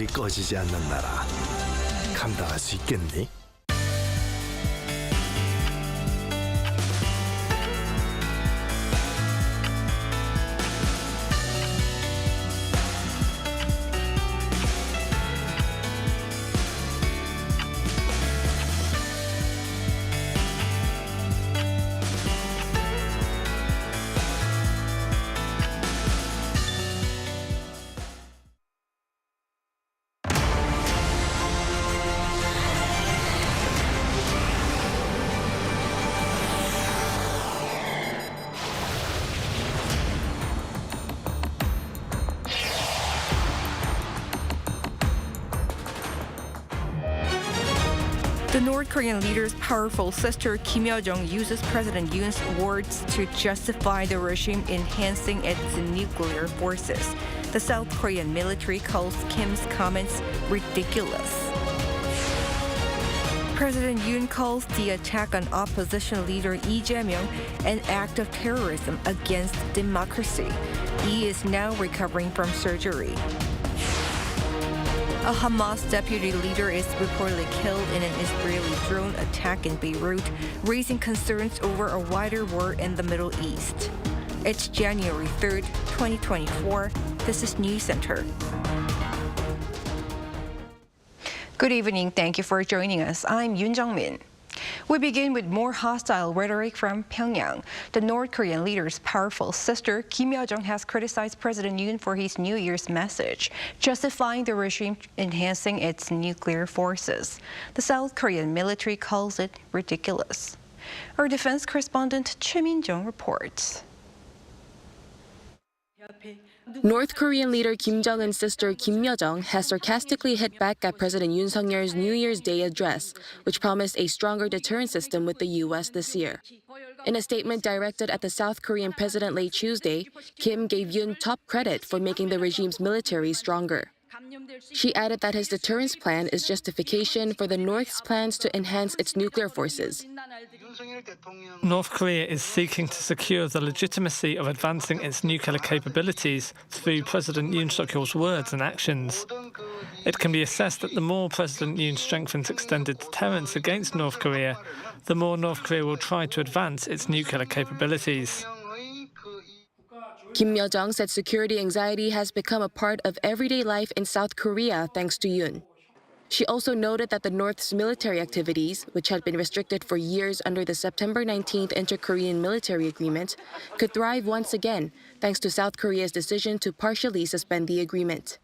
꺼지지 않는 나라 감당할 수 있겠니? The North Korean leader's powerful sister Kim Yo-jong uses President Yoon's words to justify the regime enhancing its nuclear forces. The South Korean military calls Kim's comments ridiculous. President Yoon calls the attack on opposition leader Lee Jae-myung an act of terrorism against democracy. Lee is now recovering from surgery. A Hamas deputy leader is reportedly killed in an Israeli drone attack in Beirut, raising concerns over a wider war in the Middle East. It's January 3rd, 2024. This is Newscenter. Good evening. Thank you for joining us. I'm Yoon Jung-min. We begin with more hostile rhetoric from Pyongyang. The North Korean leader's powerful sister, Kim Yo-jong, has criticized President Yoon for his New Year's message, justifying the regime enhancing its nuclear forces. The South Korean military calls it ridiculous. Our defense correspondent Kim Yo-jong reports. North Korean leader Kim Jong-un's sister Kim Yo-jong has sarcastically hit back at President Yoon Suk-yeol's New Year's Day address, which promised a stronger deterrence system with the U.S. this year. In a statement directed at the South Korean president late Tuesday, Kim gave Yoon top credit for making the regime's military stronger. She added that his deterrence plan is justification for the North's plans to enhance its nuclear forces. North Korea is seeking to secure the legitimacy of advancing its nuclear capabilities through President Yoon Suk-yeol's words and actions. It can be assessed that the more President Yoon strengthens extended deterrence against North Korea, the more North Korea will try to advance its nuclear capabilities. Kim Yo-jong said security anxiety has become a part of everyday life in South Korea thanks to Yoon. She also noted that the North's military activities, which had been restricted for years under the September 19th Inter-Korean Military Agreement, could thrive once again thanks to South Korea's decision to partially suspend the agreement.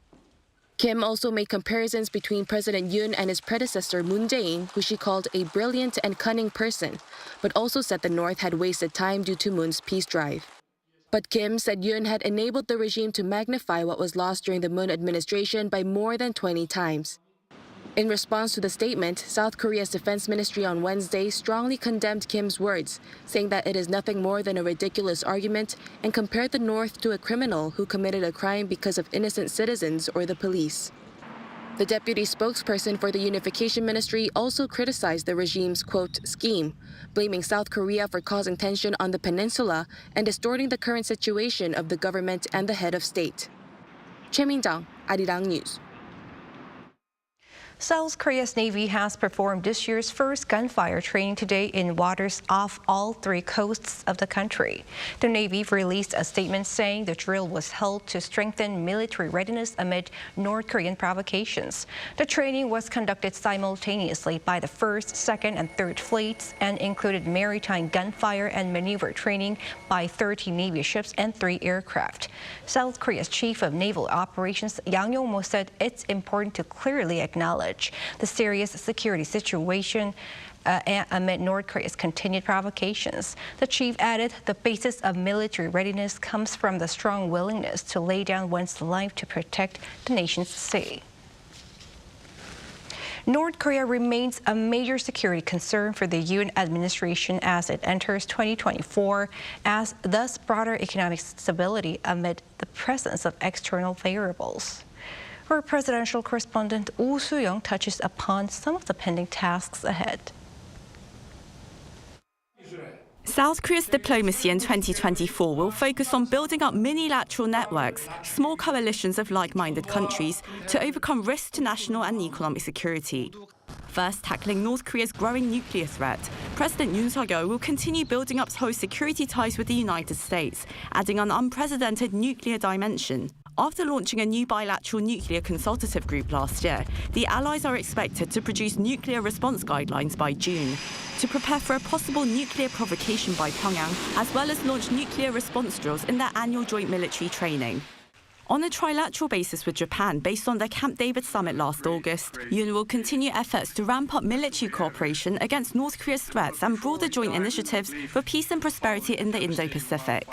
Kim also made comparisons between President Yoon and his predecessor Moon Jae-in, who she called a brilliant and cunning person, but also said the North had wasted time due to Moon's peace drive. But Kim said Yoon had enabled the regime to magnify what was lost during the Moon administration by more than 20 times. In response to the statement, South Korea's defense ministry on Wednesday strongly condemned Kim's words, saying that it is nothing more than a ridiculous argument and compared the North to a criminal who committed a crime because of innocent citizens or the police. The deputy spokesperson for the Unification Ministry also criticized the regime's, quote, scheme, blaming South Korea for causing tension on the peninsula and distorting the current situation of the government and the head of state. Kim Yo-jong, Arirang News. South Korea's Navy has performed this year's first gunfire training today in waters off all three coasts of the country. The Navy released a statement saying the drill was held to strengthen military readiness amid North Korean provocations. The training was conducted simultaneously by the 1st, 2nd, and 3rd fleets and included maritime gunfire and maneuver training by 30 Navy ships and 3 aircraft. South Korea's Chief of Naval Operations Yang Yong-mo said it's important to clearly acknowledge the serious security situation amid North Korea's continued provocations. The chief added the basis of military readiness comes from the strong willingness to lay down one's life to protect the nation's sea. North Korea remains a major security concern for the Yoon administration as it enters 2024, as thus broader economic stability amid the presence of external variables. Our presidential correspondent Oh Soo-young touches upon some of the pending tasks ahead. South Korea's diplomacy in 2024 will focus on building up minilateral networks, small coalitions of like-minded countries, to overcome risks to national and economic security. First, tackling North Korea's growing nuclear threat, President Yoon will continue building up Seoul's security ties with the United States, adding an unprecedented nuclear dimension. After launching a new bilateral nuclear consultative group last year, the allies are expected to produce nuclear response guidelines by June to prepare for a possible nuclear provocation by Pyongyang, as well as launch nuclear response drills in their annual joint military training. On a trilateral basis with Japan, based on their Camp David summit last August, Yoon will continue efforts to ramp up military cooperation against North Korea's threats and broader joint initiatives for peace and prosperity in the Indo-Pacific.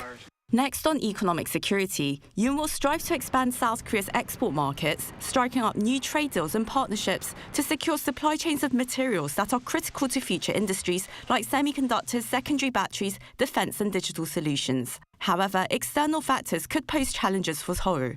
Next, on economic security, Yoon will strive to expand South Korea's export markets, striking up new trade deals and partnerships to secure supply chains of materials that are critical to future industries like semiconductors, secondary batteries, defense and digital solutions. However, external factors could pose challenges for Seoul.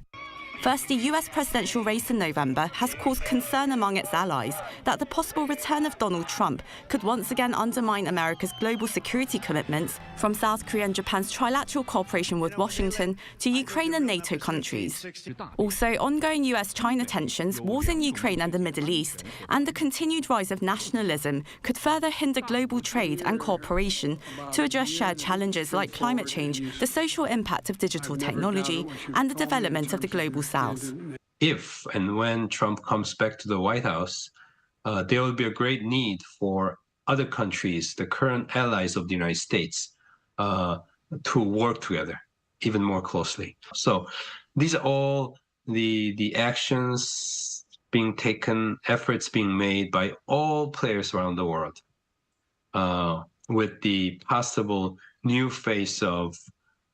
First, the US presidential race in November has caused concern among its allies that the possible return of Donald Trump could once again undermine America's global security commitments, from South Korea and Japan's trilateral cooperation with Washington to Ukraine and NATO countries. Also, ongoing US-China tensions, wars in Ukraine and the Middle East, and the continued rise of nationalism could further hinder global trade and cooperation to address shared challenges like climate change, the social impact of digital technology, and the development of the global South. If and when Trump comes back to the White House, there will be a great need for other countries, the current allies of the United States, to work together even more closely. So these are all the actions being taken, efforts being made by all players around the world, with the possible new face of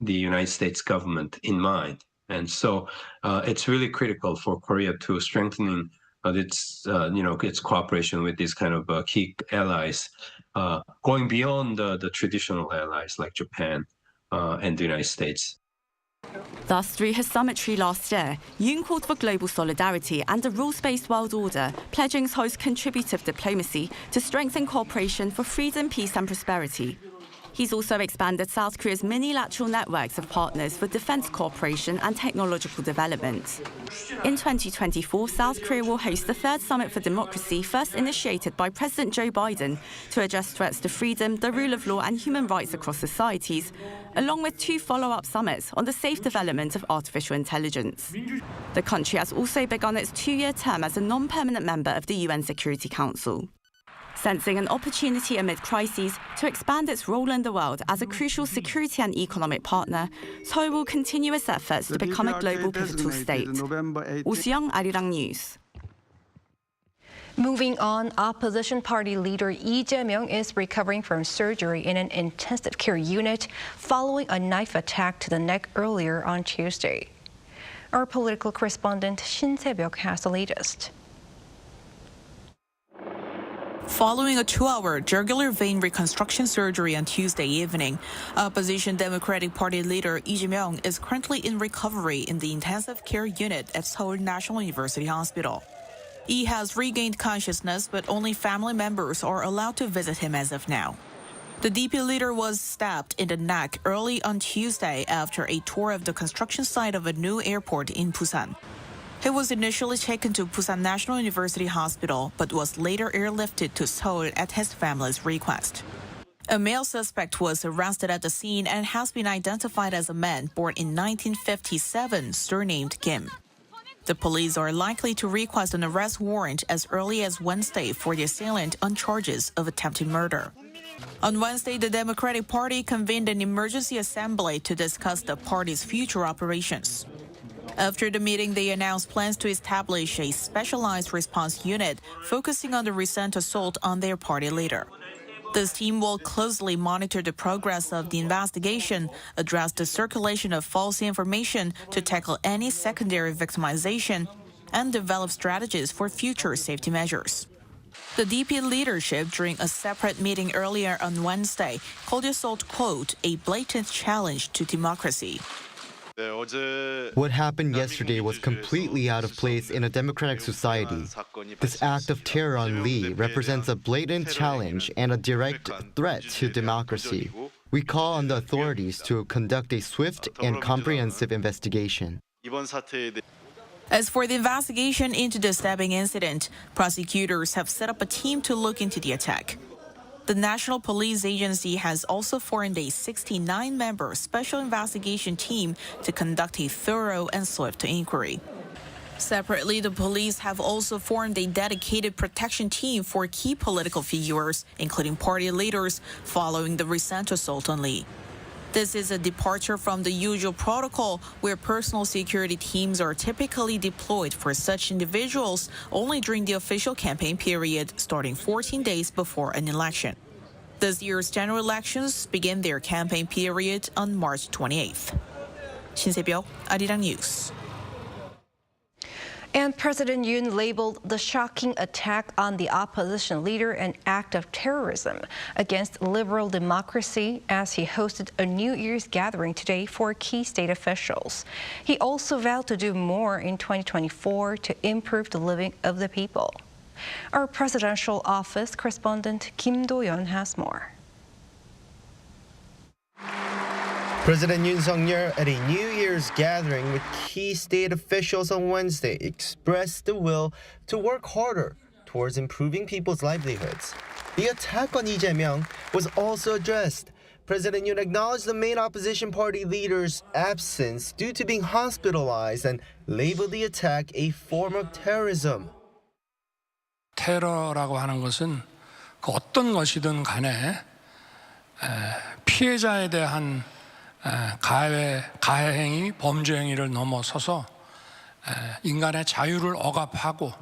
the United States government in mind. And so it's really critical for Korea to strengthening its cooperation with these kind of key allies, going beyond the traditional allies like Japan and the United States. Thus, through his summitry last year, Yoon called for global solidarity and a rules-based world order, pledging Seoul's contributive diplomacy to strengthen cooperation for freedom, peace and prosperity. He's also expanded South Korea's minilateral networks of partners for defense cooperation and technological development. In 2024, South Korea will host the third Summit for Democracy, first initiated by President Joe Biden, to address threats to freedom, the rule of law and human rights across societies, along with two follow-up summits on the safe development of artificial intelligence. The country has also begun its two-year term as a non-permanent member of the UN Security Council. Sensing an opportunity amid crises to expand its role in the world as a crucial security and economic partner, Seoul will continue its efforts to become a global pivotal state. Osu-young, Arirang News. Moving on, opposition party leader Lee Jae-myung is recovering from surgery in an intensive care unit following a knife attack to the neck earlier on Tuesday. Our political correspondent Shin Se-byuk has the latest. Following a 2-hour jugular vein reconstruction surgery on Tuesday evening, opposition Democratic Party leader Lee Jae-myung is currently in recovery in the intensive care unit at Seoul National University Hospital. He has regained consciousness, but only family members are allowed to visit him as of now. The DP leader was stabbed in the neck early on Tuesday after a tour of the construction site of a new airport in Busan. He was initially taken to Busan National University Hospital, but was later airlifted to Seoul at his family's request. A male suspect was arrested at the scene and has been identified as a man born in 1957, surnamed Kim. The police are likely to request an arrest warrant as early as Wednesday for the assailant on charges of attempted murder. On Wednesday, the Democratic Party convened an emergency assembly to discuss the party's future operations. After the meeting, they announced plans to establish a specialized response unit focusing on the recent assault on their party leader. This team will closely monitor the progress of the investigation, address the circulation of false information to tackle any secondary victimization, and develop strategies for future safety measures. The DP leadership, during a separate meeting earlier on Wednesday, called the assault, quote, a blatant challenge to democracy. What happened yesterday was completely out of place in a democratic society. This act of terror on Lee represents a blatant challenge and a direct threat to democracy. We call on the authorities to conduct a swift and comprehensive investigation. As for the investigation into the stabbing incident, prosecutors have set up a team to look into the attack. The National Police Agency has also formed a 69-member special investigation team to conduct a thorough and swift inquiry. Separately, the police have also formed a dedicated protection team for key political figures, including party leaders, following the recent assault on Lee. This is a departure from the usual protocol where personal security teams are typically deployed for such individuals only during the official campaign period starting 14 days before an election. This year's general elections begin their campaign period on March 28th. 신세벽, Arirang News. And President Yoon labeled the shocking attack on the opposition leader an act of terrorism against liberal democracy as he hosted a New Year's gathering today for key state officials. He also vowed to do more in 2024 to improve the living of the people. Our presidential office correspondent Kim Do-yeon has more. President Yoon Suk-yeol at a New Year's gathering with key state officials on Wednesday expressed the will to work harder towards improving people's livelihoods. The attack on Lee Jae-myung was also addressed. President Yoon acknowledged the main opposition party leader's absence due to being hospitalized and labeled the attack a form of terrorism. 테러라고 하는 것은 그 어떤 것이든 간에 피해자에 대한 가해 행위, 범죄 행위를 넘어서서 인간의 자유를 억압하고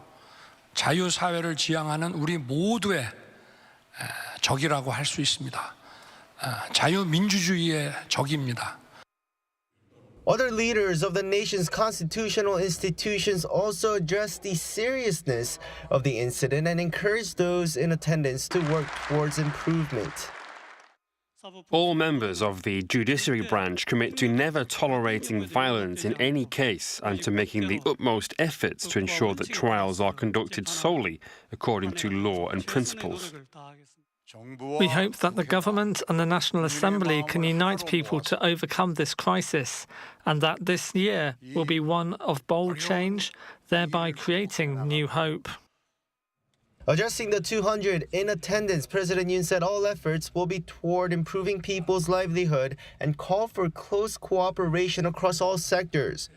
자유 사회를 지향하는 우리 모두의 적이라고 할 수 있습니다. 자유민주주의의 적입니다. Other leaders of the nation's constitutional institutions also addressed the seriousness of the incident and encouraged those in attendance to work towards improvement. All members of the judiciary branch commit to never tolerating violence in any case and to making the utmost efforts to ensure that trials are conducted solely according to law and principles. We hope that the government and the National Assembly can unite people to overcome this crisis and that this year will be one of bold change, thereby creating new hope. Addressing the 200 in attendance, President Yoon said all efforts will be toward improving people's livelihood and called for close cooperation across all sectors.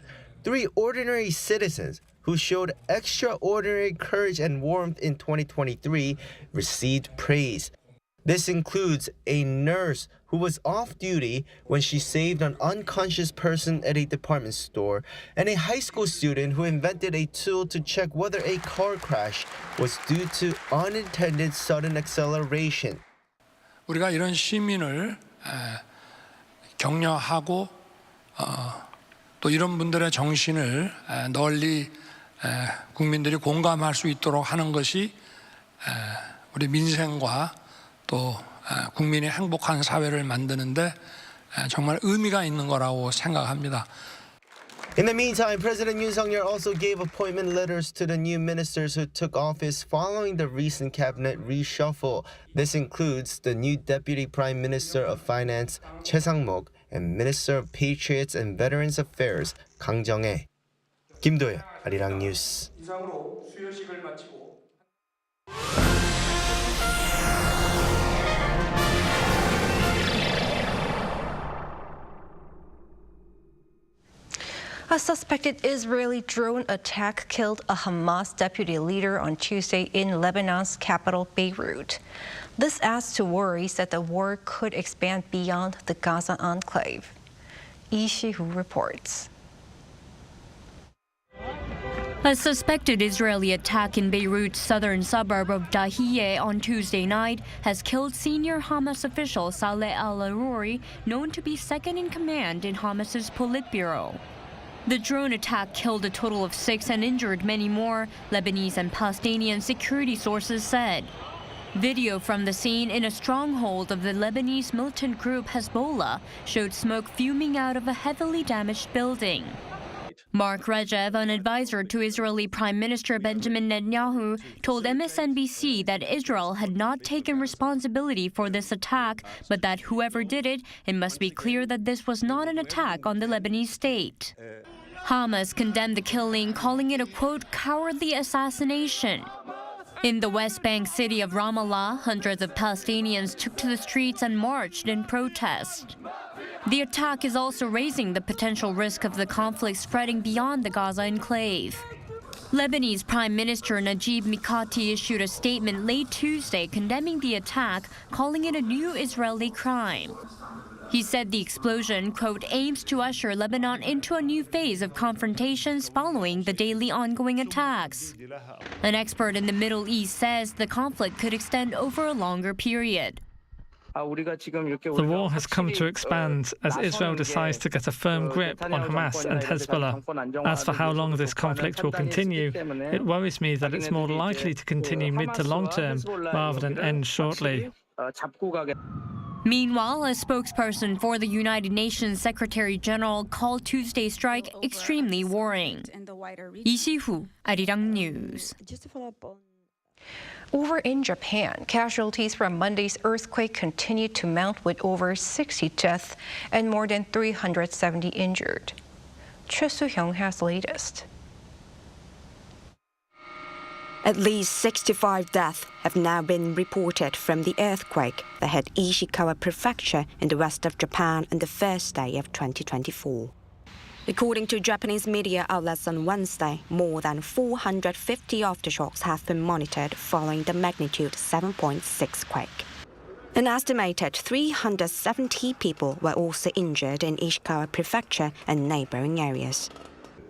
3 ordinary citizens who showed extraordinary courage and warmth in 2023 received praise. This includes a nurse who was off duty when she saved an unconscious person at a department store, and a high school student who invented a tool to check whether a car crash was due to unintended sudden acceleration. 우리가 이런 시민을 격려하고 또 이런 분들의 정신을 널리 국민들이 공감할 수 있도록 하는 것이 우리 민생과 또 국민의 행복한 사회를 만드는데 정말 의미가 있는 거라고 생각합니다. In the meantime, President Yoon Suk-yeol also gave appointment letters to the new ministers who took office following the recent cabinet reshuffle. This includes the new Deputy Prime Minister of Finance, Choi Sang-mok, and Minister of Patriots and Veterans Affairs, Kang Jung-hae. Kim Do-yeon, Arirang News. 이상으로 수요식을 마치고 A suspected Israeli drone attack killed a Hamas deputy leader on Tuesday in Lebanon's capital, Beirut. This adds to worries that the war could expand beyond the Gaza enclave. Lee Jae-myung reports. A suspected Israeli attack in Beirut's southern suburb of Dahiyeh on Tuesday night has killed senior Hamas official Saleh al-Arouri, known to be second in command in Hamas's Politburo. The drone attack killed a total of 6 and injured many more, Lebanese and Palestinian security sources said. Video from the scene in a stronghold of the Lebanese militant group Hezbollah showed smoke fuming out of a heavily damaged building. Mark Regev, an advisor to Israeli Prime Minister Benjamin Netanyahu, told MSNBC that Israel had not taken responsibility for this attack, but that whoever did it, it must be clear that this was not an attack on the Lebanese state. Hamas condemned the killing, calling it a, quote, cowardly assassination. In the West Bank city of Ramallah, hundreds of Palestinians took to the streets and marched in protest. The attack is also raising the potential risk of the conflict spreading beyond the Gaza enclave. Lebanese Prime Minister Najib Mikati issued a statement late Tuesday condemning the attack, calling it a new Israeli crime. He said the explosion, quote, aims to usher Lebanon into a new phase of confrontations following the daily ongoing attacks. An expert in the Middle East says the conflict could extend over a longer period. The war has come to expand as Israel decides to get a firm grip on Hamas and Hezbollah. As for how long this conflict will continue, it worries me that it's more likely to continue mid to long term rather than end shortly. Meanwhile, a spokesperson for the United Nations Secretary General called Tuesday's strike extremely worrying. Lee Jae-myung, Arirang News. Over in Japan, casualties from Monday's earthquake continued to mount with over 60 deaths and more than 370 injured. Choi Soo-hyung has the latest. At least 65 deaths have now been reported from the earthquake that hit Ishikawa Prefecture in the west of Japan on the first day of 2024. According to Japanese media outlets on Wednesday, more than 450 aftershocks have been monitored following the magnitude 7.6 quake. An estimated 370 people were also injured in Ishikawa Prefecture and neighboring areas.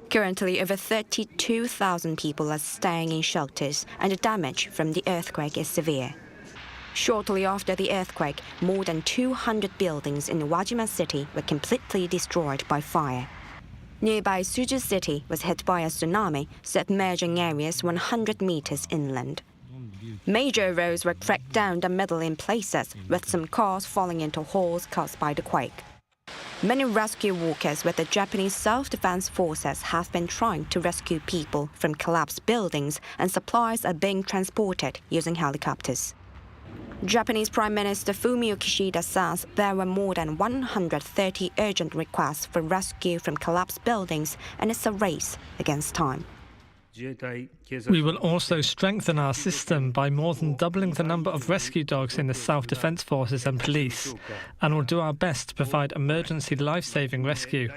Currently, over 32,000 people are staying in shelters, and the damage from the earthquake is severe. Shortly after the earthquake, more than 200 buildings in Wajima City were completely destroyed by fire. Nearby Suju City was hit by a tsunami, submerging areas 100 meters inland. Major roads were cracked down the middle in places, with some cars falling into holes caused by the quake. Many rescue workers with the Japanese Self-Defense Forces have been trying to rescue people from collapsed buildings, and supplies are being transported using helicopters. Japanese Prime Minister Fumio Kishida says there were more than 130 urgent requests for rescue from collapsed buildings, and it's a race against time. We will also strengthen our system by more than doubling the number of rescue dogs in the self-defense forces and police, and will do our best to provide emergency life-saving rescue.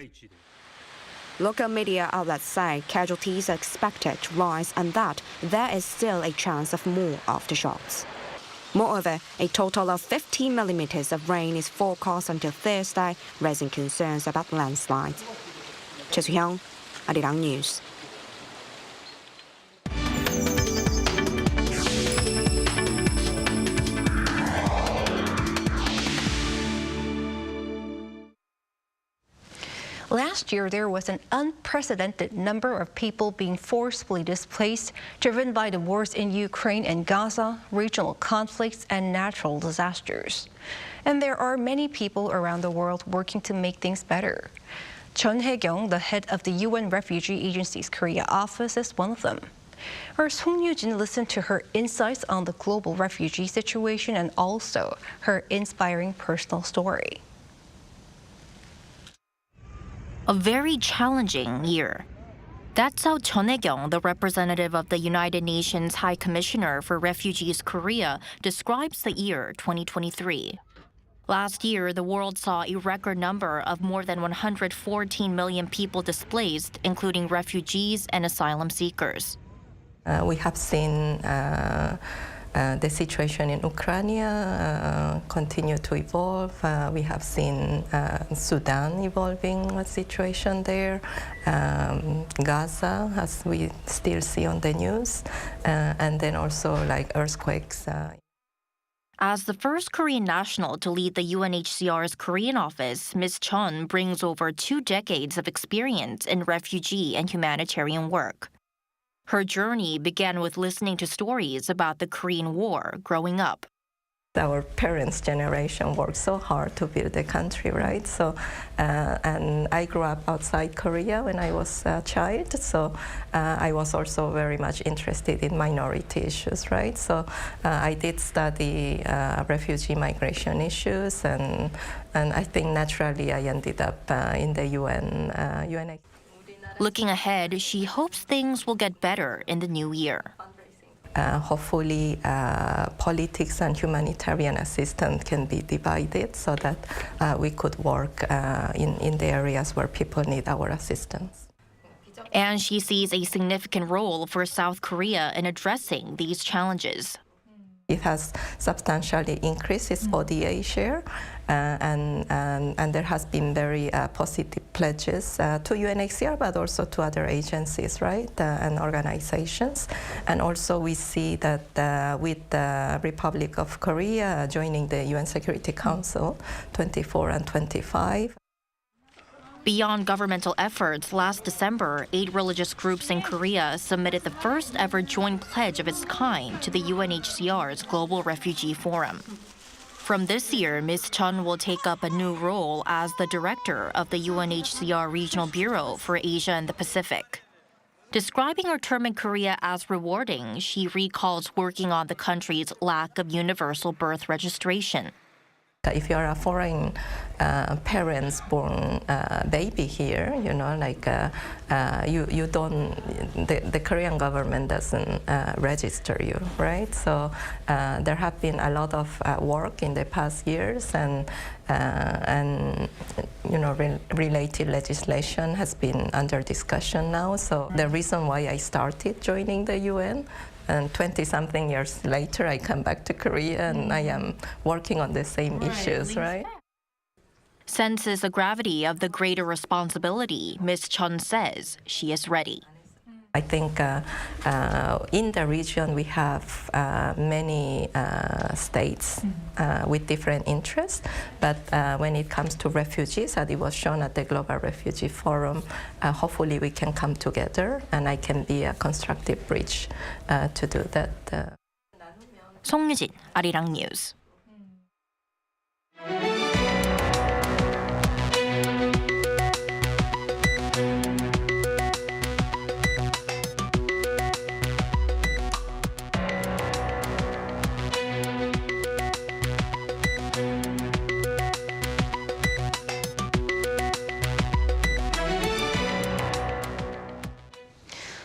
Local media outlets say casualties are expected to rise and that there is still a chance of more aftershocks. Moreover, a total of 50 millimeters of rain is forecast until Thursday, raising concerns about landslides. Choi Soo-hyung, Arirang News. Last year, there was an unprecedented number of people being forcibly displaced, driven by the wars in Ukraine and Gaza, regional conflicts, and natural disasters. And there are many people around the world working to make things better. Chun Hae-kyung, the head of the UN Refugee Agency's Korea office, is one of them. Our Song Yoo-jin listened to her insights on the global refugee situation and also her inspiring personal story. A very challenging year. That's how Chun Hae-kyung, the representative of the United Nations High Commissioner for Refugees Korea, describes the year 2023. Last year, the world saw a record number of more than 114 million people displaced, including refugees and asylum seekers. We have seen the situation in Ukraine continue to evolve. We have seen Sudan evolving a situation there, Gaza, as we still see on the news, and then also like earthquakes. As the first Korean national to lead the UNHCR's Korean office, Ms. Chun brings over 2 decades of experience in refugee and humanitarian work. Her journey began with listening to stories about the Korean War growing up. Our parents' generation worked so hard to build the country, right? So, and I grew up outside Korea when I was a child, so I was also very much interested in minority issues, right? So I did study refugee migration issues, and I think naturally I ended up in the UNHCR. Looking ahead, she hopes things will get better in the new year. Hopefully, politics and humanitarian assistance can be divided so that we could work in the areas where people need our assistance. And she sees a significant role for South Korea in addressing these challenges. It has substantially increased its ODA share, and there has been very positive pledges to UNHCR, but also to other agencies, right, and organizations. And also we see that with the Republic of Korea joining the UN Security Council 24 and 25. Beyond governmental efforts, last December, 8 religious groups in Korea submitted the first ever joint pledge of its kind to the UNHCR's Global Refugee Forum. From this year, Ms. Chun will take up a new role as the director of the UNHCR Regional Bureau for Asia and the Pacific. Describing her term in Korea as rewarding, she recalls working on the country's lack of universal birth registration. If you're a foreign parents born baby here, you know, like you don't, the Korean government doesn't register you, right? So there have been a lot of work in the past years, and you know, related legislation has been under discussion now. So the reason why I started joining the UN. And 20-something years later, I come back to Korea and I am working on the same issues, right? Senses the gravity of the greater responsibility, Ms. Chun says she is ready. I think in the region we have many states with different interests, but when it comes to refugees, as it was shown at the Global Refugee Forum, hopefully we can come together and I can be a constructive bridge to do that. 송유진, Arirang News.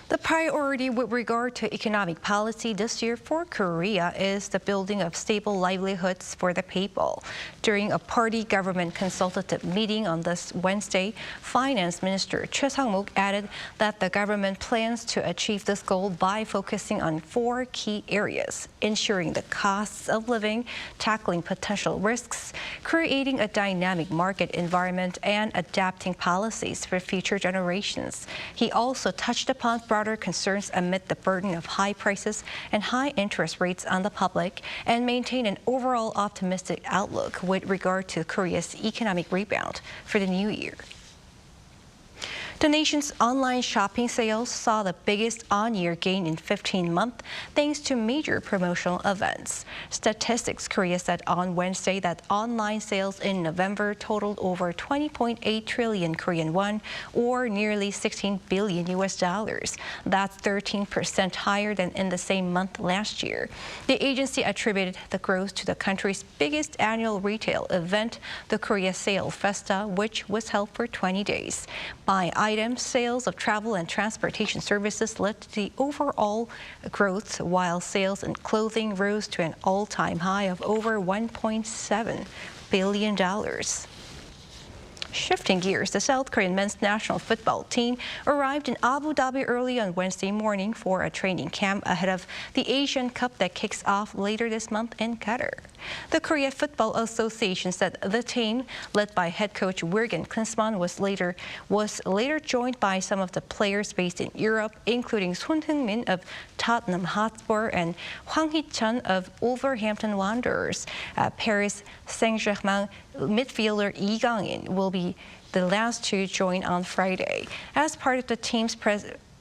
The priority with regard to economic policy this year for Korea is the building of stable livelihoods for the people. During a party government consultative meeting on this Wednesday, Finance Minister Choi Sang-mok added that the government plans to achieve this goal by focusing on 4 key areas: ensuring the costs of living, tackling potential risks, creating a dynamic market environment, and adapting policies for future generations. He also touched upon broader concerns amid the burden of high prices and high interest rates on the public, and maintain an overall optimistic outlook with regard to Korea's economic rebound for the new year. The nation's online shopping sales saw the biggest on-year gain in 15 months, thanks to major promotional events. Statistics Korea said on Wednesday that online sales in November totaled over 20.8 trillion Korean won, or nearly $16 billion. That's 13% higher than in the same month last year. The agency attributed the growth to the country's biggest annual retail event, the Korea Sale Festa, which was held for 20 days. By items, sales of travel and transportation services led to the overall growth, while sales in clothing rose to an all-time high of over $1.7 billion. Shifting gears, the South Korean men's national football team arrived in Abu Dhabi early on Wednesday morning for a training camp ahead of the Asian Cup that kicks off later this month in Qatar. The Korea Football Association said the team, led by head coach Jurgen Klinsmann, was later joined by some of the players based in Europe, including Son Heung-min of Tottenham Hotspur and Hwang Hee-chan of Wolverhampton Wanderers. Paris Saint-Germain midfielder Lee Gang-in will be the last to join on Friday. As part of the team's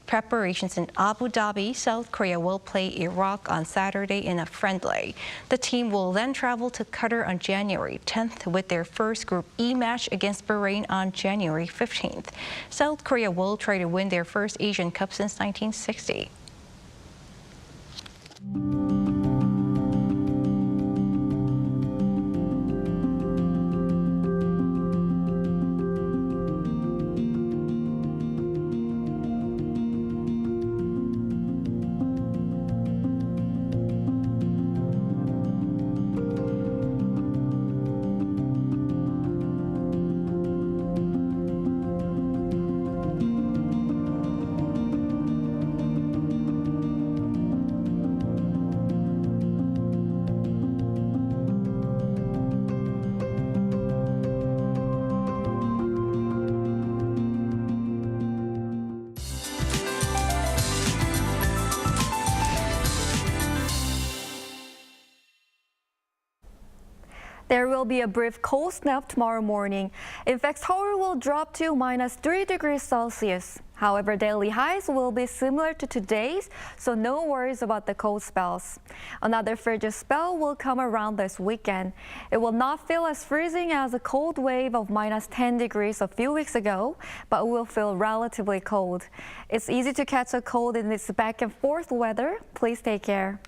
preparations in Abu Dhabi, South Korea will play Iraq on Saturday in a friendly. The team will then travel to Qatar on January 10th with their first Group E match against Bahrain on January 15th. South Korea will try to win their first Asian Cup since 1960. There will be a brief cold snap tomorrow morning. In fact, Seoul will drop to -3 degrees Celsius. However, daily highs will be similar to today's, so no worries about the cold spells. Another frigid spell will come around this weekend. It will not feel as freezing as a cold wave of -10 degrees a few weeks ago, but will feel relatively cold. It's easy to catch a cold in this back and forth weather. Please take care.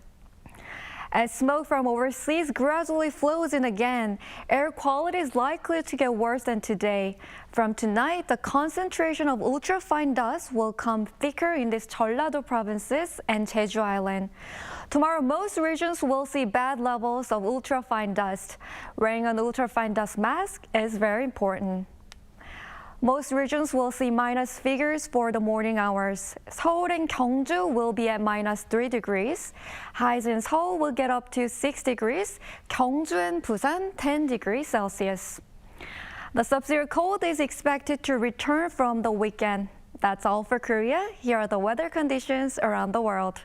As smoke from overseas gradually flows in again, air quality is likely to get worse than today. From tonight, the concentration of ultrafine dust will come thicker in these Jeollado provinces and Jeju Island. Tomorrow, most regions will see bad levels of ultrafine dust. Wearing an ultrafine dust mask is very important. Most regions will see minus figures for the morning hours. Seoul and Gyeongju will be at -3 degrees. Highs in Seoul will get up to 6 degrees. Gyeongju and Busan, 10 degrees Celsius. The sub-zero cold is expected to return from the weekend. That's all for Korea. Here are the weather conditions around the world.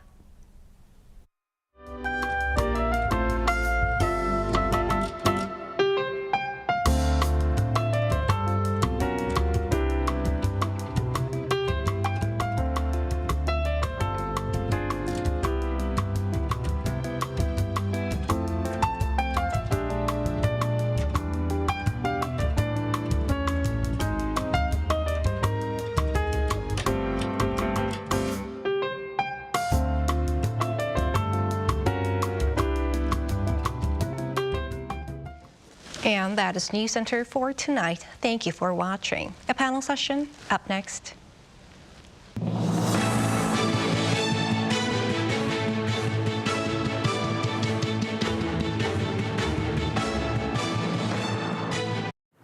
And that is Newscenter for tonight. Thank you for watching. A panel session up next.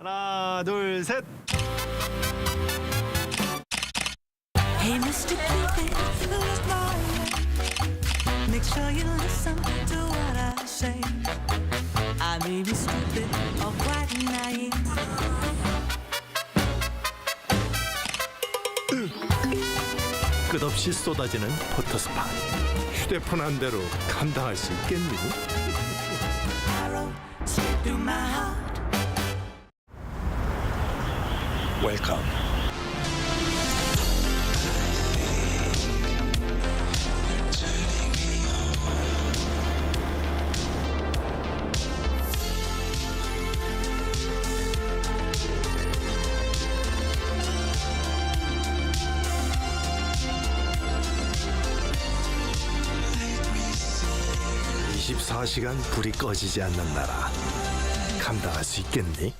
하나, 둘, 셋. Hey, Mr. Cupid, make sure you listen to what I say. I may be stupid or quite naive. 끝없이 쏟아지는 포토스팟. 휴대폰 한 대로 감당할 수 있겠니? Arrow straight through my heart. 웰컴. (24시간) 불이 꺼지지 않는 나라. 감당할 수 있겠니?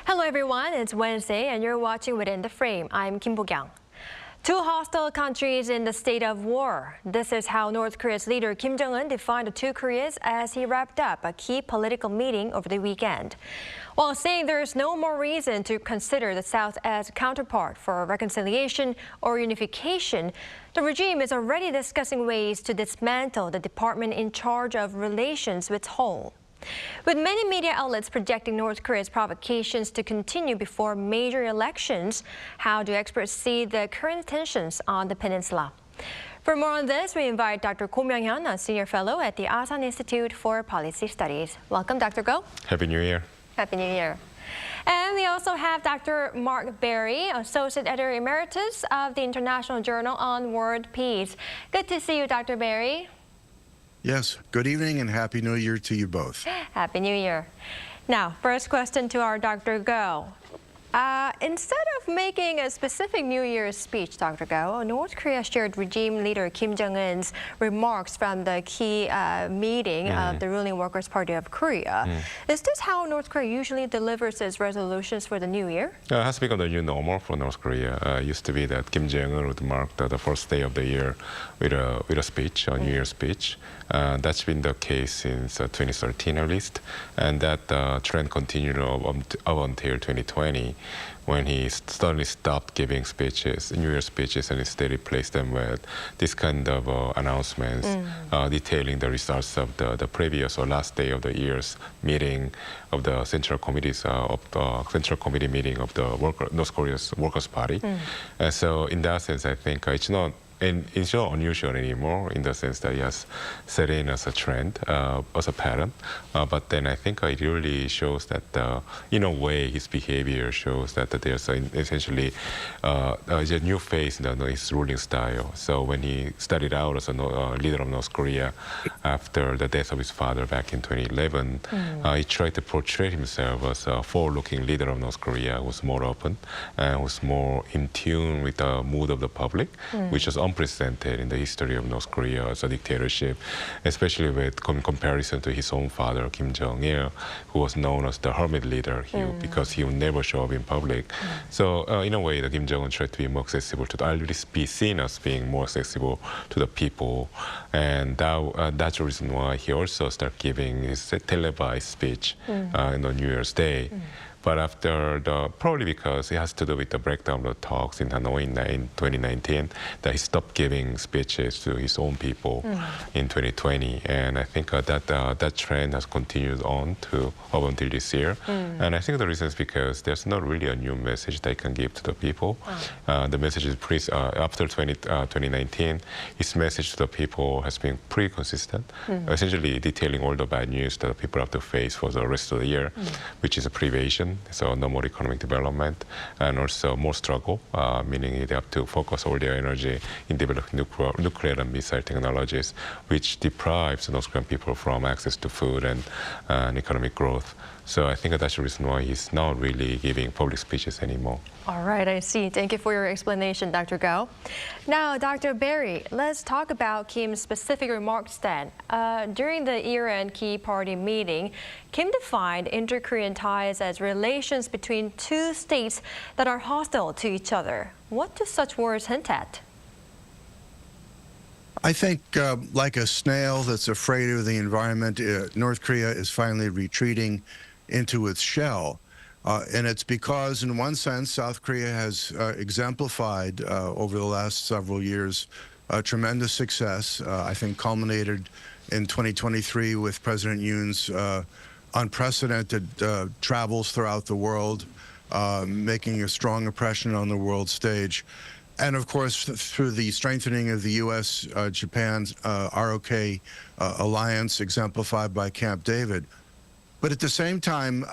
Hello everyone, it's Wednesday and you're watching Within the Frame. I'm Kim Bo-kyung. Two hostile countries in the state of war. This is how North Korea's leader Kim Jong-un defined the two Koreas as he wrapped up a key political meeting over the weekend. While saying there is no more reason to consider the South as a counterpart for reconciliation or unification, the regime is already discussing ways to dismantle the department in charge of relations with Seoul. With many media outlets projecting North Korea's provocations to continue before major elections, how do experts see the current tensions on the peninsula? For more on this, we invite Dr. Go Myung-hyun, a senior fellow at the Asan Institute for Policy Studies. Welcome, Dr. Go. Happy New Year. Happy New Year. And we also have Dr. Mark Berry, Associate Editor Emeritus of the International Journal on World Peace. Good to see you, Dr. Berry. Yes, good evening and Happy New Year to you both. Happy New Year. Now, first question to our Dr. Go. Instead of making a specific New Year's speech, Dr. Go, North Korea shared regime leader Kim Jong-un's remarks from the key meeting of the ruling Workers' Party of Korea. Is this how North Korea usually delivers its resolutions for the new year? It has become the new normal for North Korea. It used to be that Kim Jong-un would mark the first day of the year with a speech, a New Year's speech. That's been the case since 2013 at least, and that trend continued up until 2020, when he suddenly stopped giving speeches, New Year speeches, and instead replaced them with this kind of announcements detailing the results of the previous or last day of the year's meeting of the Central Committees Central Committee meeting of the North Korea's Workers' Party. And so, in that sense, I think it's not unusual anymore, in the sense that he has set in as a trend, as a pattern. But then I think it really shows that, in a way, his behavior shows that there's essentially a new phase in his ruling style. So when he started out as a leader of North Korea after the death of his father back in 2011, he tried to portray himself as a forward-looking leader of North Korea who was more open and was more in tune with the mood of the public, which was unprecedented in the history of North Korea as a dictatorship, especially with comparison to his own father, Kim Jong-il, who was known as the hermit leader because he would never show up in public. So in a way, the Kim Jong-un tried to be more accessible to at least be seen as being more accessible to the people. And that's the reason why he also started giving his televised speech on the New Year's Day. But after probably because it has to do with the breakdown of the talks in Hanoi in 2019, that he stopped giving speeches to his own people in 2020. And I think that trend has continued on up until this year. And I think the reason is because there's not really a new message that he can give to the people. The message is after 2019, his message to the people has been pretty consistent, essentially detailing all the bad news that people have to face for the rest of the year, which is a privation. So no more economic development, and also more struggle, meaning they have to focus all their energy in developing nuclear and missile technologies, which deprives the North Korean people from access to food and economic growth. So I think that's the reason why he's not really giving public speeches anymore. All right, I see. Thank you for your explanation, Dr. Go. Now, Dr. Berry, let's talk about Kim's specific remarks then. During the year-end key party meeting, Kim defined inter-Korean ties as relations between two states that are hostile to each other. What do such words hint at? I think like a snail that's afraid of the environment, North Korea is finally retreating into its shell. And it's because, in one sense, South Korea has exemplified over the last several years tremendous success, I think culminated in 2023 with President Yoon's unprecedented travels throughout the world, making a strong impression on the world stage. And of course, through the strengthening of the U.S.-Japan ROK alliance exemplified by Camp David. But at the same time,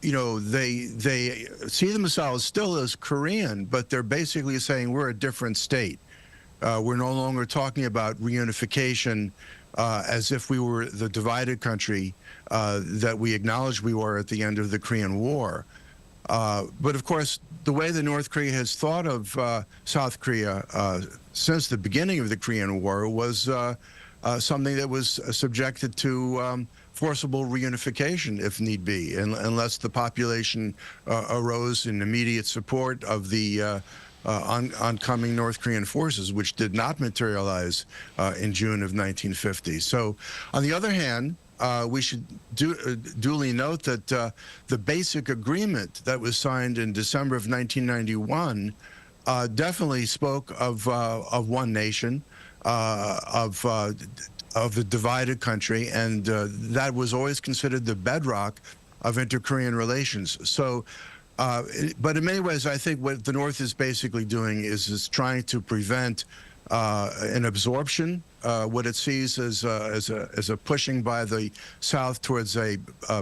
you know, they see themselves still as Korean, but they're basically saying we're a different state. We're no longer talking about reunification as if we were the divided country that we acknowledged we were at the end of the Korean War. But of course, the way that North Korea has thought of South Korea since the beginning of the Korean War was something that was subjected to forcible reunification if need be, unless the population arose in immediate support of the oncoming North Korean forces, which did not materialize in June of 1950. So, on the other hand, we should duly note that the basic agreement that was signed in December of 1991 definitely spoke of one nation, of the divided country, and that was always considered the bedrock of inter-Korean relations. So, but in many ways, I think what the North is basically doing is trying to prevent an absorption, what it sees as a pushing by the South towards a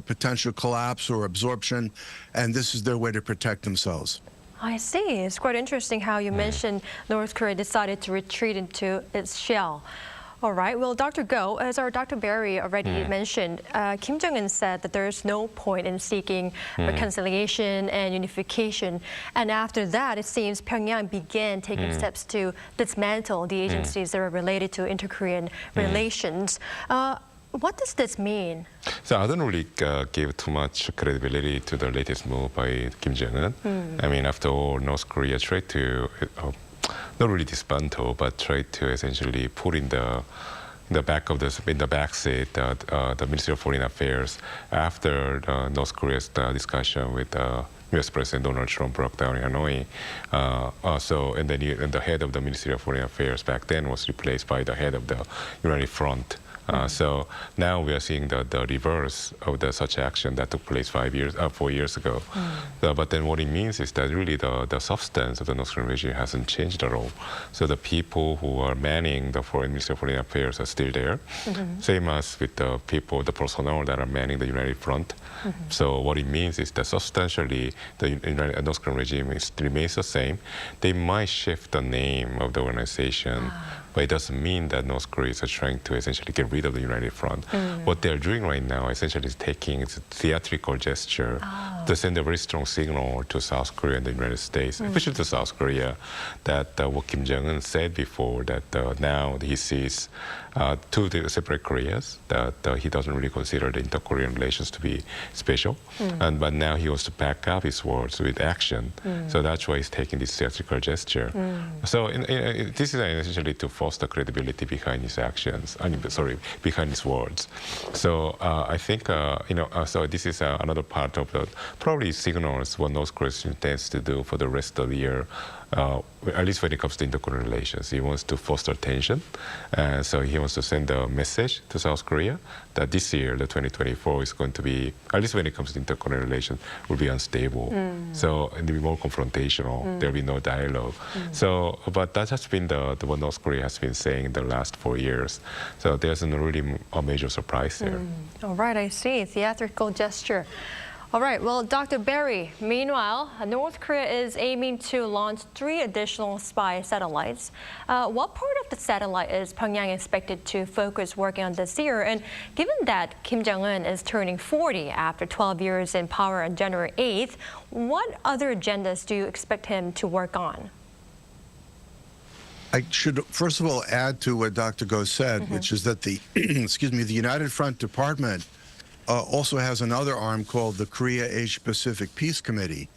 potential collapse or absorption, and this is their way to protect themselves. I see. It's quite interesting how you mentioned North Korea decided to retreat into its shell. All right. Well, Dr. Go, as our Dr. Barry already mentioned, Kim Jong-un said that there's no point in seeking reconciliation and unification. And after that, it seems Pyongyang began taking steps to dismantle the agencies that are related to inter-Korean relations. What does this mean? So I don't really give too much credibility to the latest move by Kim Jong-un. I mean, after all, North Korea tried to not really dismantle, but tried to essentially put in the back of in the backseat the Ministry of Foreign Affairs after North Korea's discussion with U.S. President Donald Trump broke down in Hanoi. And then the head of the Ministry of Foreign Affairs back then was replaced by the head of the United Front. So now we are seeing the reverse of such action that took place 4 years ago. But then what it means is that really the substance of the North Korean regime hasn't changed at all. So the people who are manning the Ministry of Foreign Affairs are still there. Same as with the personnel that are manning the United Front. So what it means is that substantially the North Korean regime remains the same. They might shift the name of the organization, but it doesn't mean that North Korea is trying to essentially get rid of the United Front. What they're doing right now essentially is taking a theatrical gesture to send a very strong signal to South Korea and the United States, especially to South Korea, that what Kim Jong-un said before, that now he sees two separate Koreas, that he doesn't really consider the inter-Korean relations to be special. But now he wants to back up his words with action. So that's why he's taking this theatrical gesture. So this is essentially to foster credibility behind his actions, behind his words. So I think, so this is another part of the probably signals what North Korea intends to do for the rest of the year. At least when it comes to inter-Korean relations, he wants to foster tension. So he wants to send a message to South Korea that this year, the 2024, is going to be, at least when it comes to inter-Korean relations, will be unstable. So it'll be more confrontational. There'll be no dialogue. So, but that has been what North Korea has been saying in the last 4 years. So there's not really a major surprise there. All right, I see. Theatrical gesture. All right, well, Dr. Barry, meanwhile, North Korea is aiming to launch 3 additional spy satellites. What part of the satellite is Pyongyang expected to focus working on this year? And given that Kim Jong-un is turning 40 after 12 years in power on January 8th, what other agendas do you expect him to work on? I should, first of all, add to what Dr. Go said, which is that the, the United Front Department also has another arm called the Korea-Asia-Pacific Peace Committee.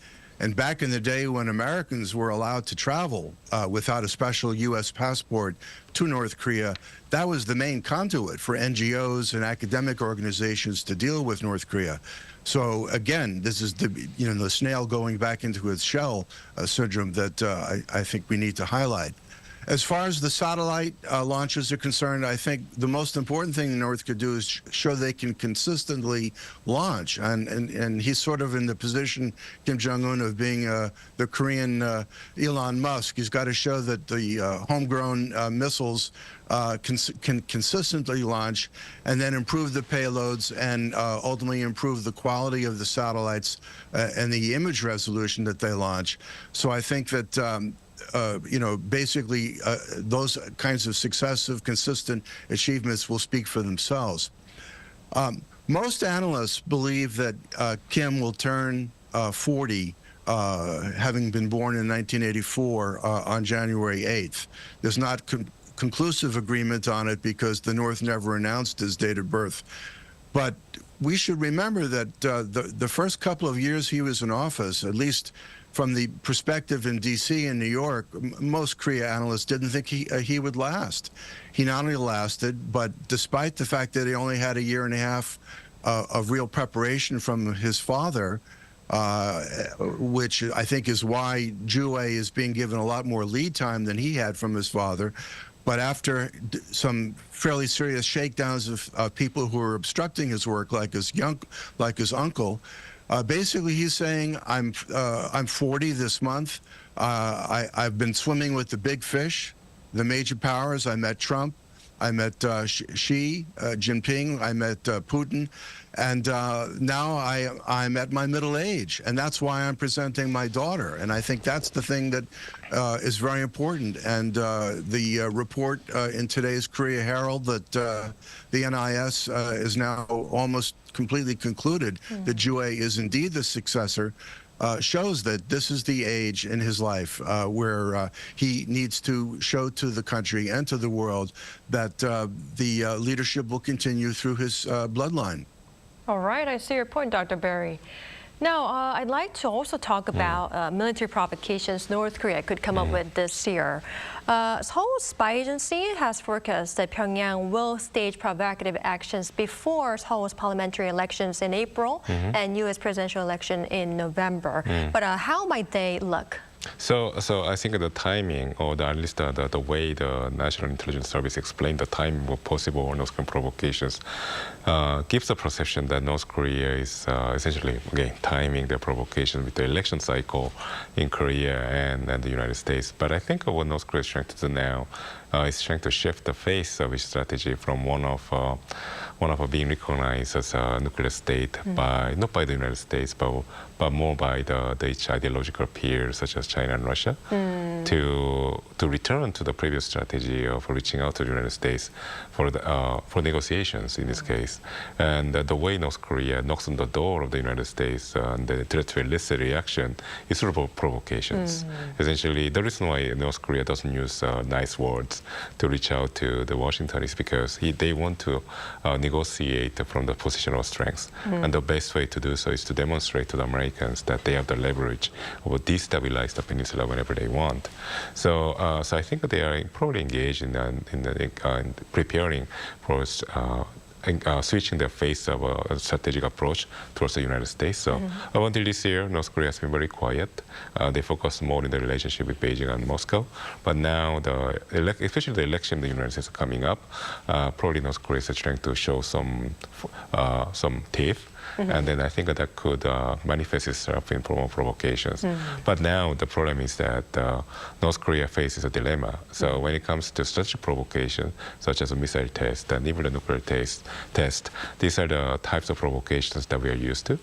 And back in the day when Americans were allowed to travel without a special U.S. passport to North Korea, that was the main conduit for NGOs and academic organizations to deal with North Korea. So again, this is the snail going back into its shell syndrome that I think we need to highlight. As far as the satellite launches are concerned, I think the most important thing North could do is show they can consistently launch. And he's sort of in the position, Kim Jong-un, of being the Korean Elon Musk. He's got to show that the homegrown missiles can consistently launch and then improve the payloads and ultimately improve the quality of the satellites and the image resolution that they launch. So I think that basically those kinds of successive, consistent achievements will speak for themselves. Most analysts believe that Kim will turn 40, having been born in 1984 on January 8th. There's not conclusive agreement on it because the North never announced his date of birth. But we should remember that the first couple of years he was in office, at least from the perspective in D.C. and New York, most Korea analysts didn't think he would last. He not only lasted, but despite the fact that he only had a year and a half of real preparation from his father, which I think is why Jue is being given a lot more lead time than he had from his father. But after some fairly serious shakedowns of people who are obstructing his work, like his uncle, basically he's saying, I'm 40 this month. I've been swimming with the big fish, the major powers. I met Trump. I met Xi Jinping. I met Putin. And now I'm at my middle age. And that's why I'm presenting my daughter. And I think that's the thing that is very important. And the report in today's Korea Herald that the NIS is now almost completely concluded that Jue is indeed the successor, shows that this is the age in his life where he needs to show to the country and to the world that the leadership will continue through his bloodline. All right, I see your point, Dr. Berry. Now, I'd like to also talk about military provocations North Korea could come up with this year. Seoul's spy agency has forecast that Pyongyang will stage provocative actions before Seoul's parliamentary elections in April and U.S. presidential election in November. But how might they look? So I think the timing, or at least the way the National Intelligence Service explained the timing of possible North Korean provocations gives the perception that North Korea is essentially, again, timing their provocation with the election cycle in Korea and the United States. But I think what North Korea is trying to do now is trying to shift the face of its strategy from one of being recognized as a nuclear state not by the United States, but more by its ideological peers such as China and Russia, to return to the previous strategy of reaching out to the United States for negotiations in this case. And the way North Korea knocks on the door of the United States and the threat to elicit reaction is through provocations. Essentially, the reason why North Korea doesn't use nice words to reach out to the Washington is because they want to negotiate from the position of strength. And the best way to do so is to demonstrate to the Americans that they have the leverage of destabilize the peninsula whenever they want. So I think that they are probably engaged in preparing for switching the face of a strategic approach towards the United States. So up until this year, North Korea has been very quiet. They focus more in the relationship with Beijing and Moscow. But now, especially the election in the United States coming up, probably North Korea is trying to show some teeth. And then I think that could manifest itself in form of provocations. But now the problem is that North Korea faces a dilemma. So when it comes to strategic provocation, such as a missile test and even a nuclear test, these are the types of provocations that we are used to.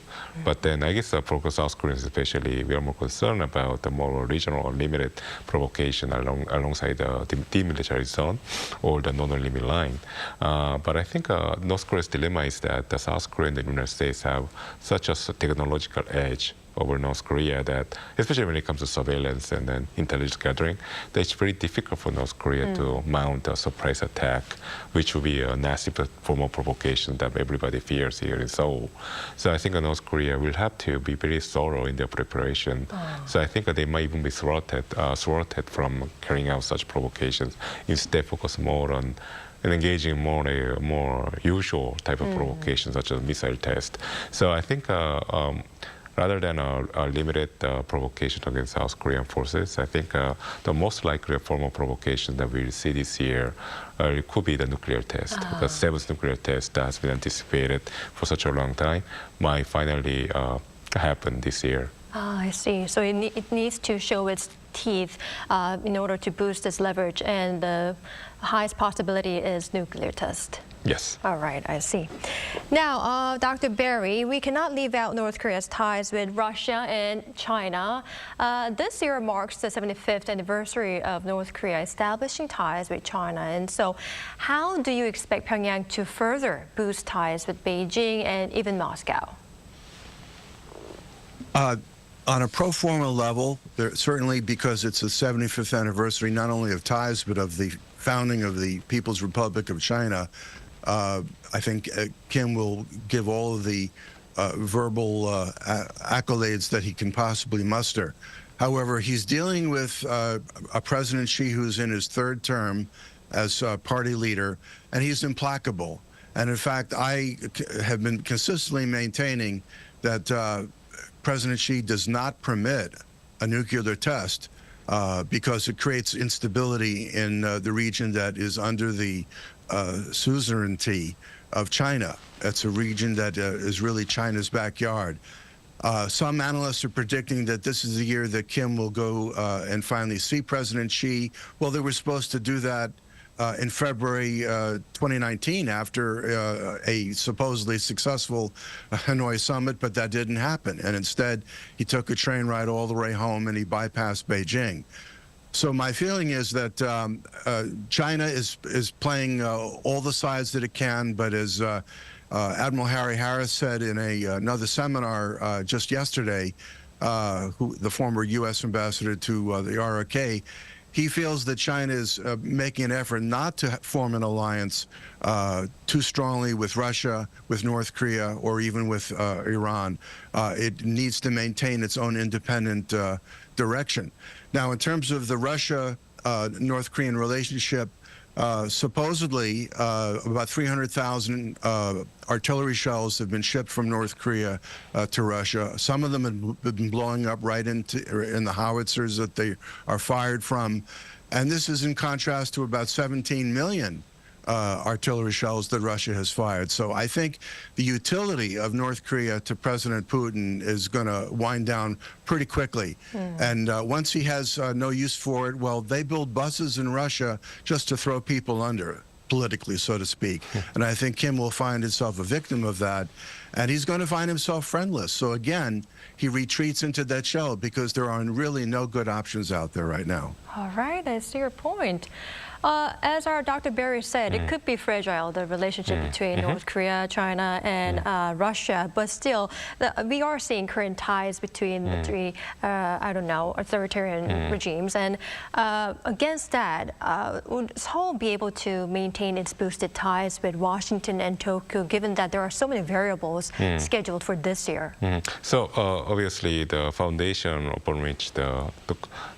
But then I guess for South Koreans especially, we are more concerned about the more regional or limited provocation alongside the demilitarized zone or the non-limit line. But I think North Korea's dilemma is that the South Korea and the United States have such a technological edge over North Korea that, especially when it comes to surveillance and then intelligence gathering, that it's very difficult for North Korea to mount a surprise attack, which would be a nasty form of provocation that everybody fears here in Seoul. So I think North Korea will have to be very thorough in their preparation. So I think they might even be thwarted from carrying out such provocations, instead focus more on and engaging more in a more usual type of provocation, such as missile test. So I think rather than a limited provocation against South Korean forces, I think the most likely form of provocation that we'll see this year could be the nuclear test. The seventh nuclear test that has been anticipated for such a long time might finally happen this year. I see. So it needs to show its teeth in order to boost its leverage, and the highest possibility is nuclear test. Yes. All right, I see. Now, Dr. Berry, we cannot leave out North Korea's ties with Russia and China. This year marks the 75th anniversary of North Korea establishing ties with China. And so how do you expect Pyongyang to further boost ties with Beijing and even Moscow? On a pro forma level, certainly because it's the 75th anniversary, not only of ties, but of the founding of the People's Republic of China, I think Kim will give all of the verbal accolades that he can possibly muster. However, he's dealing with a President Xi who's in his third term as party leader, and he's implacable. And in fact, I have been consistently maintaining that President Xi does not permit a nuclear test because it creates instability in the region that is under the suzerainty of China. It's a region that is really China's backyard. Some analysts are predicting that this is the year that Kim will go and finally see President Xi. Well, they were supposed to do that in February 2019 after a supposedly successful Hanoi summit, but that didn't happen. And instead, he took a train ride all the way home and he bypassed Beijing. So my feeling is that China is playing all the sides that it can, but as Admiral Harry Harris said in another seminar just yesterday, the former U.S. ambassador to the ROK, he feels that China is making an effort not to form an alliance too strongly with Russia, with North Korea, or even with Iran. It needs to maintain its own independent direction. Now, in terms of the Russia-North Korean relationship, supposedly about 300,000 artillery shells have been shipped from North Korea to Russia. Some of them have been blowing up right in the howitzers that they are fired from. And this is in contrast to about 17 million artillery shells that Russia has fired. So I think the utility of North Korea to President Putin is going to wind down pretty quickly. And once he has no use for it, well, they build buses in Russia just to throw people under, politically, so to speak. And I think Kim will find himself a victim of that. And he's going to find himself friendless. So again, he retreats into that shell because there are really no good options out there right now. All right, I see your point. As our Dr. Barry said, it could be fragile, the relationship between North Korea, China, and Russia. But still, we are seeing current ties between the three, authoritarian regimes. And against that, would Seoul be able to maintain its boosted ties with Washington and Tokyo, given that there are so many variables scheduled for this year? So obviously, the foundation upon which the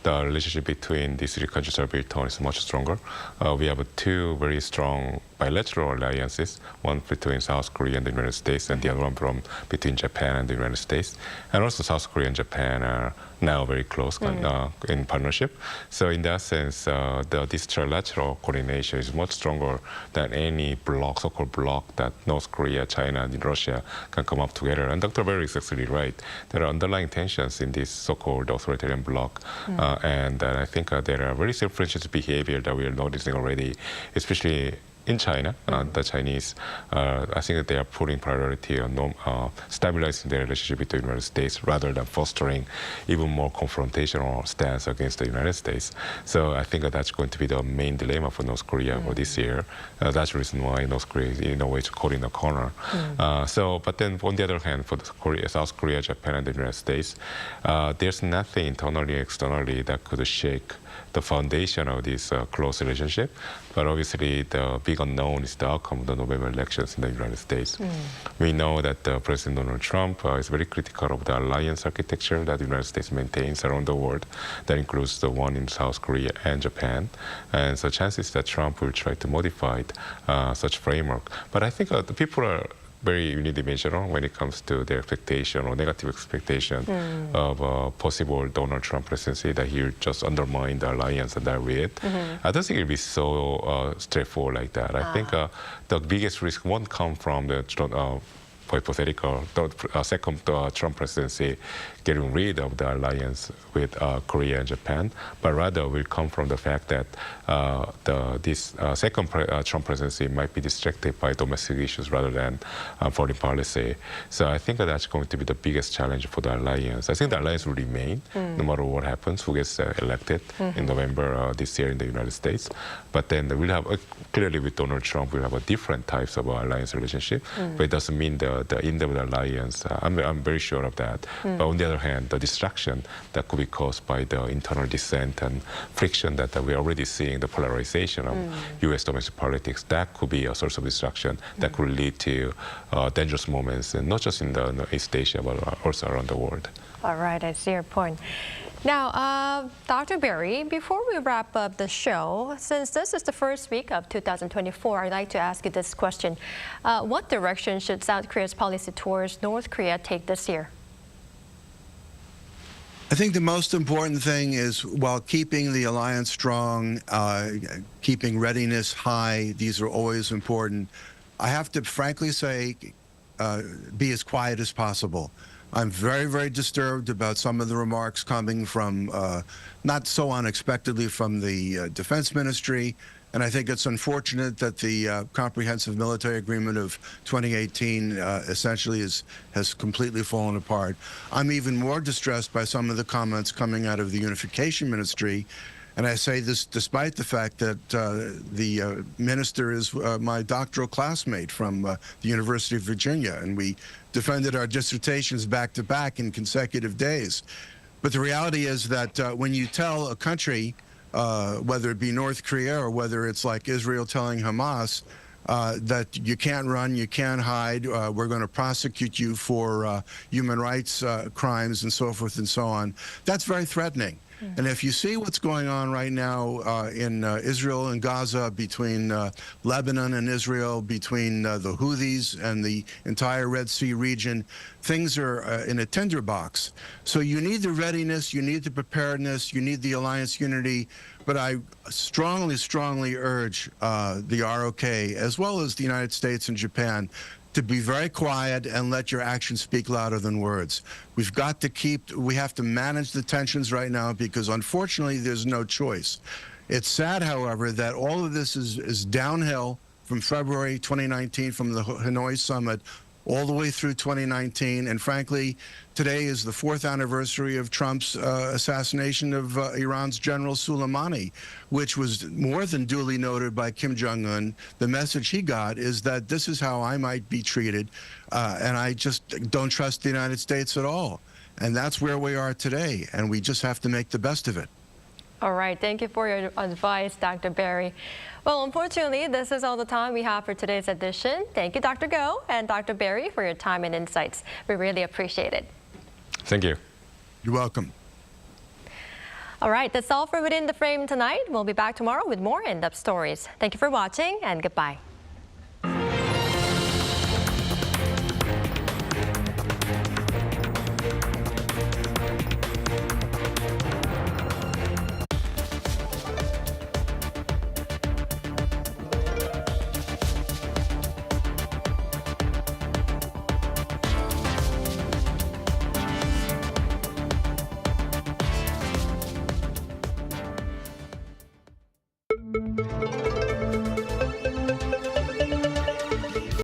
relationship between these three countries are built on is much stronger. We have two very strong bilateral alliances, one between South Korea and the United States, and the other one between Japan and the United States. And also South Korea and Japan are now very close in partnership. So in that sense, this trilateral coordination is much stronger than any bloc, so-called bloc that North Korea, China, and Russia can come up together. And Dr. Berry is actually right. There are underlying tensions in this so-called authoritarian bloc. And I think there are very self-conscious behavior that we are noticing already, especially in China. The Chinese, I think that they are putting priority on stabilizing their relationship with the United States rather than fostering even more confrontational stance against the United States. So I think that that's going to be the main dilemma for North Korea for this year. That's the reason why North Korea is in a way caught in a corner. But then on the other hand, for South Korea, Japan, and the United States, there's nothing internally, externally that could shake the foundation of this close relationship. But obviously, the big unknown is the outcome of the November elections in the United States. We know that President Donald Trump is very critical of the alliance architecture that the United States maintains around the world. That includes the one in South Korea and Japan. And so chances that Trump will try to modify such framework. But I think the people are very unidimensional when it comes to their expectation or negative expectation of a possible Donald Trump presidency, that he will just undermine the alliance and that way. I don't think it'll be so straightforward like that. I think the biggest risk won't come from the hypothetical second Trump presidency getting rid of the alliance with Korea and Japan, but rather will come from the fact that this second Trump presidency might be distracted by domestic issues rather than foreign policy. So I think that's going to be the biggest challenge for the alliance. I think the alliance will remain no matter what happens, who gets elected in November this year in the United States. But then we'll have, clearly with Donald Trump, we'll have a different types of alliance relationship, but it doesn't mean the the end of the alliance. I'm very sure of that. But on the other hand, the distraction that could be caused by the internal dissent and friction that we're already seeing, the polarization of U.S. domestic politics, that could be a source of distraction that could lead to dangerous moments, and not just in the East Asia, but also around the world. All right, I see your point. Now, Dr. Berry, before we wrap up the show, since this is the first week of 2024, I'd like to ask you this question. What direction should South Korea's policy towards North Korea take this year? I think the most important thing is, while keeping the alliance strong, keeping readiness high, these are always important. I have to frankly say, be as quiet as possible. I'm very, very disturbed about some of the remarks coming from, not so unexpectedly, from the Defense Ministry. And I think it's unfortunate that the Comprehensive Military Agreement of 2018 essentially has completely fallen apart. I'm even more distressed by some of the comments coming out of the Unification Ministry. And I say this despite the fact that the minister is my doctoral classmate from the University of Virginia, and we defended our dissertations back-to-back in consecutive days. But the reality is that when you tell a country, whether it be North Korea or whether it's like Israel telling Hamas, that you can't run, you can't hide, we're going to prosecute you for human rights crimes and so forth and so on, that's very threatening. And if you see what's going on right now in Israel and Gaza, between Lebanon and Israel, between the Houthis and the entire Red Sea region, things are in a tinderbox. So you need the readiness, you need the preparedness, you need the alliance unity. But I strongly, strongly urge the ROK, as well as the United States and Japan, to be very quiet and let your actions speak louder than words. We have to manage the tensions right now, because unfortunately there's no choice. It's sad, however, that all of this is downhill from February 2019, from the Hanoi summit, all the way through 2019. And frankly, today is the 4th anniversary of Trump's assassination of Iran's General Soleimani, which was more than duly noted by Kim Jong-un. The message he got is that this is how I might be treated, and I just don't trust the United States at all. And that's where we are today, and we just have to make the best of it. All right, thank you for your advice, Dr. Berry. Well, unfortunately, this is all the time we have for today's edition. Thank you, Dr. Go and Dr. Berry, for your time and insights. We really appreciate it. Thank you. You're welcome. All right, that's all for Within the Frame tonight. We'll be back tomorrow with more in-depth stories. Thank you for watching, and goodbye.